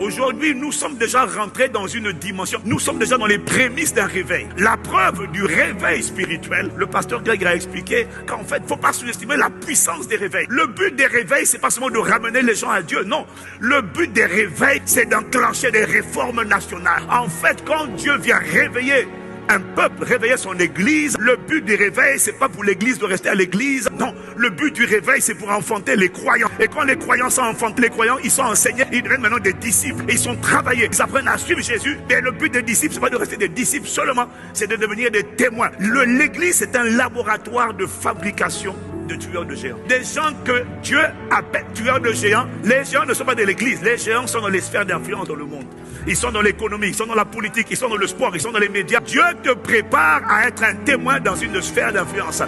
Aujourd'hui, nous sommes déjà rentrés dans une dimension. Nous sommes déjà dans les prémices d'un réveil. La preuve du réveil spirituel, le pasteur Greg a expliqué qu'en fait, il ne faut pas sous-estimer la puissance des réveils. Le but des réveils, c'est pas seulement de ramener les gens à Dieu, non. Le but des réveils, c'est d'enclencher des réformes nationales. En fait, quand Dieu vient réveiller un peuple, réveiller son église, le but du réveil, c'est pas pour l'église de rester à l'église. Non, le but du réveil, c'est pour enfanter les croyants. Et quand les croyants sont enfantés, les croyants, ils sont enseignés, ils deviennent maintenant des disciples. Et ils sont travaillés, ils apprennent à suivre Jésus. Mais le but des disciples, c'est pas de rester des disciples seulement, c'est de devenir des témoins. L'église, c'est un laboratoire de fabrication de tueurs de géants. Des gens que Dieu appelle tueurs de géants. Les géants ne sont pas de l'église, les géants sont dans les sphères d'influence dans le monde. Ils sont dans l'économie, ils sont dans la politique, ils sont dans le sport, ils sont dans les médias. Dieu te prépare à être un témoin dans une sphère d'influence.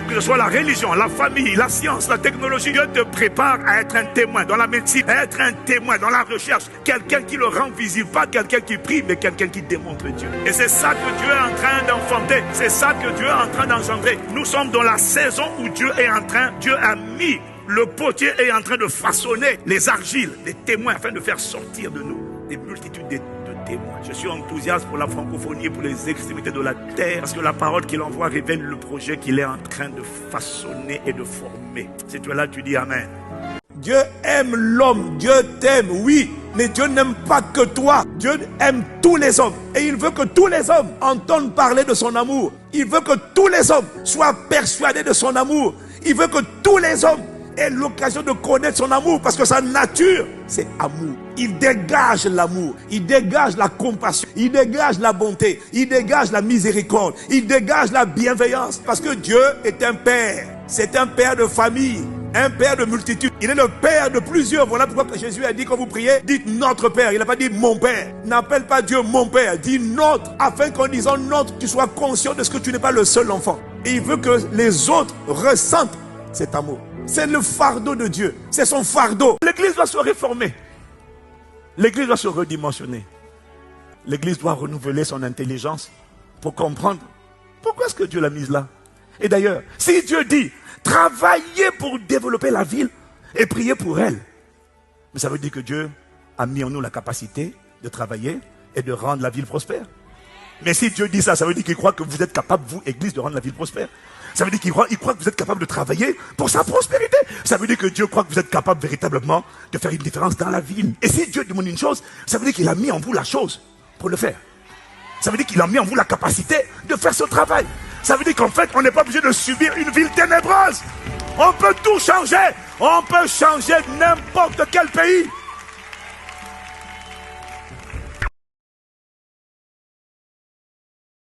Que ce soit la religion, la famille, la science, la technologie, Dieu te prépare à être un témoin dans la médecine, à être un témoin dans la recherche. Quelqu'un qui le rend visible, pas quelqu'un qui prie, mais quelqu'un qui démontre Dieu. Et c'est ça que Dieu est en train d'enfanter. C'est ça que Dieu est en train d'engendrer. Nous sommes dans la saison où Dieu a mis, le potier est en train de façonner les argiles, les témoins, afin de faire sortir de nous des multitudes de témoins. Je suis enthousiaste pour la francophonie et pour les extrémités de la terre, parce que la parole qu'il envoie révèle le projet qu'il est en train de façonner et de former. Si tu es là, tu dis Amen. Dieu aime l'homme, Dieu t'aime, oui, mais Dieu n'aime pas que toi. Dieu aime tous les hommes et il veut que tous les hommes entendent parler de son amour. Il veut que tous les hommes soient persuadés de son amour. Il veut que tous les hommes aient l'occasion de connaître son amour, parce que sa nature, c'est amour. Il dégage l'amour, il dégage la compassion, il dégage la bonté, il dégage la miséricorde, il dégage la bienveillance, parce que Dieu est un père. C'est un père de famille, un père de multitude. Il est le père de plusieurs. Voilà pourquoi Jésus a dit, quand vous priez, dites notre père. Il n'a pas dit mon père. N'appelle pas Dieu mon père, dis notre, afin qu'en disant notre, tu sois conscient de ce que tu n'es pas le seul enfant. Et il veut que les autres ressentent cet amour. C'est le fardeau de Dieu, c'est son fardeau. L'église doit se réformer, l'église doit se redimensionner, l'église doit renouveler son intelligence pour comprendre pourquoi est-ce que Dieu l'a mise là. Et d'ailleurs, si Dieu dit travaillez pour développer la ville et priez pour elle, mais ça veut dire que Dieu a mis en nous la capacité de travailler et de rendre la ville prospère. Mais si Dieu dit ça, ça veut dire qu'il croit que vous êtes capable, vous, église, de rendre la ville prospère. Ça veut dire qu'il croit que vous êtes capable de travailler pour sa prospérité. Ça veut dire que Dieu croit que vous êtes capable véritablement de faire une différence dans la ville. Et si Dieu demande une chose, ça veut dire qu'il a mis en vous la chose pour le faire. Ça veut dire qu'il a mis en vous la capacité de faire ce travail. Ça veut dire qu'en fait, on n'est pas obligé de subir une ville ténébreuse. On peut tout changer. On peut changer n'importe quel pays.